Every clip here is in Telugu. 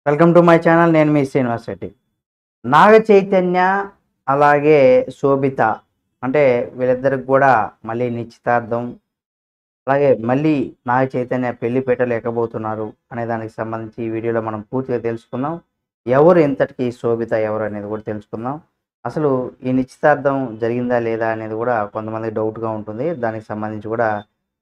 Welcome to my channel. నేను మీ శ్రీనివాస్ రెడ్డి. నాగ చైతన్య అలాగే శోభిత అంటే వీళ్ళిద్దరికి కూడా మళ్ళీ నిశ్చితార్థం, అలాగే మళ్ళీ నాగ చైతన్య పెళ్లి పీటలు ఎక్కబోతున్నారు అనే దానికి సంబంధించి ఈ వీడియోలో మనం పూర్తిగా తెలుసుకుందాం. ఎవరు ఇంతటికి శోభిత ఎవరు అనేది కూడా తెలుసుకుందాం. అసలు ఈ నిశ్చితార్థం జరిగిందా లేదా అనేది కూడా కొంతమంది డౌట్గా ఉంటుంది. దానికి సంబంధించి కూడా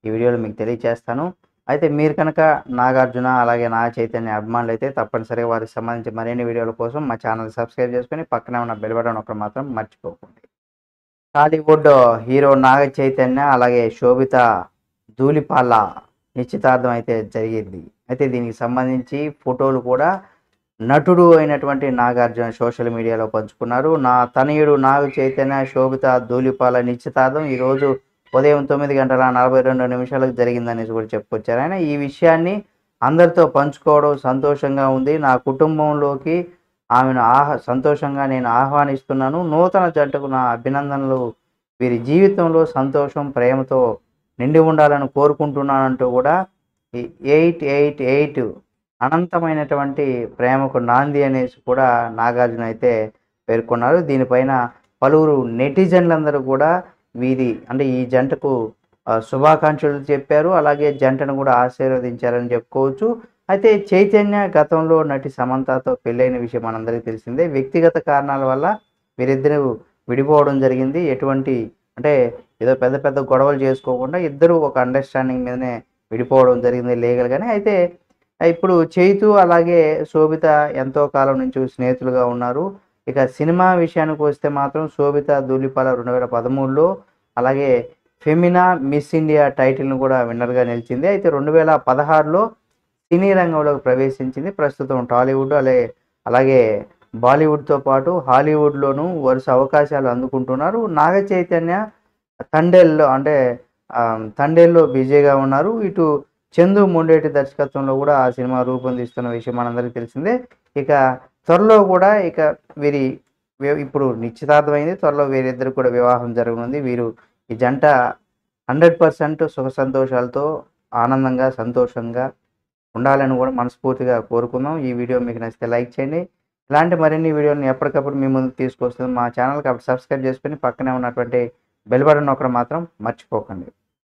ఈ వీడియోలో మీకు తెలియజేస్తాను. అయితే మీరు కనుక నాగార్జున అలాగే నాగ చైతన్య అభిమానులు అయితే తప్పనిసరిగా వారికి సంబంధించి మరిన్ని వీడియోల కోసం మా ఛానల్ సబ్స్క్రైబ్ చేసుకొని పక్కనే ఉన్న బెల్ బటన్ ఒకటి మాత్రం మర్చిపోకండి. టాలీవుడ్ హీరో నాగ చైతన్య అలాగే శోభిత ధూళిపాల నిశ్చితార్థం అయితే జరిగింది. అయితే దీనికి సంబంధించి ఫోటోలు కూడా నటుడు అయినటువంటి నాగార్జున సోషల్ మీడియాలో పంచుకున్నారు. నా తనయుడు నాగ చైతన్య శోభిత ధూళిపాల నిశ్చితార్థం ఈరోజు ఉదయం 9:42 జరిగిందనేసి కూడా చెప్పుకొచ్చారు ఆయన. ఈ విషయాన్ని అందరితో పంచుకోవడం సంతోషంగా ఉంది. నా కుటుంబంలోకి ఆమెను సంతోషంగా నేను ఆహ్వానిస్తున్నాను. నూతన జంటకు నా అభినందనలు. వీరి జీవితంలో సంతోషం ప్రేమతో నిండి ఉండాలని కోరుకుంటున్నానంటూ కూడా 888 అనంతమైనటువంటి ప్రేమకు నాంది అనేసి కూడా నాగార్జున అయితే పేర్కొన్నారు. దీనిపైన పలువురు నెటిజన్లందరూ కూడా ఈ జంటకు శుభాకాంక్షలు చెప్పారు. అలాగే జంటను కూడా ఆశీర్వదించారని చెప్పుకోవచ్చు. అయితే చైతన్య గతంలో నటి సమంతతో పెళ్ళైన విషయం మనందరికీ తెలిసిందే. వ్యక్తిగత కారణాల వల్ల వీరిద్దరూ విడిపోవడం జరిగింది. ఏదో పెద్ద పెద్ద గొడవలు చేసుకోకుండా ఇద్దరు ఒక అండర్స్టాండింగ్ మీదనే విడిపోవడం జరిగింది లీగల్గానే. అయితే ఇప్పుడు చైతు అలాగే శోభిత ఎంతో కాలం నుంచి స్నేహితులుగా ఉన్నారు. ఇక సినిమా విషయానికి వస్తే మాత్రం శోభిత ధూళిపాల 2013లో అలాగే ఫెమినా మిస్ ఇండియా టైటిల్ను కూడా విన్నర్గా నిలిచింది. అయితే 2016లో సినీ రంగంలోకి ప్రవేశించింది. ప్రస్తుతం టాలీవుడ్ అలాగే బాలీవుడ్తో పాటు హాలీవుడ్లోనూ వరుస అవకాశాలు అందుకుంటున్నారు. నాగ చైతన్య తండేల్లో బిజీగా ఉన్నారు. ఇటు చందు మొండేటి దర్శకత్వంలో కూడా ఆ సినిమా రూపొందిస్తున్న విషయం మనందరికీ తెలిసిందే. ఇక త్వరలో కూడా ఇప్పుడు నిశ్చితార్థమైంది. త్వరలో వీరిద్దరు కూడా వివాహం జరగనుంది. ఈ జంట 100% సుఖ సంతోషాలతో ఆనందంగా సంతోషంగా ఉండాలని కూడా మనస్ఫూర్తిగా కోరుకుందాం. ఈ వీడియో మీకు నచ్చితే లైక్ చేయండి. ఇలాంటి మరిన్ని వీడియోలను ఎప్పటికప్పుడు మీ ముందుకు తీసుకొస్తుంది మా ఛానల్. కాబట్టి సబ్స్క్రైబ్ చేసుకొని పక్కనే ఉన్నటువంటి బెల్ బటన్ ఒకటి మాత్రం మర్చిపోకండి.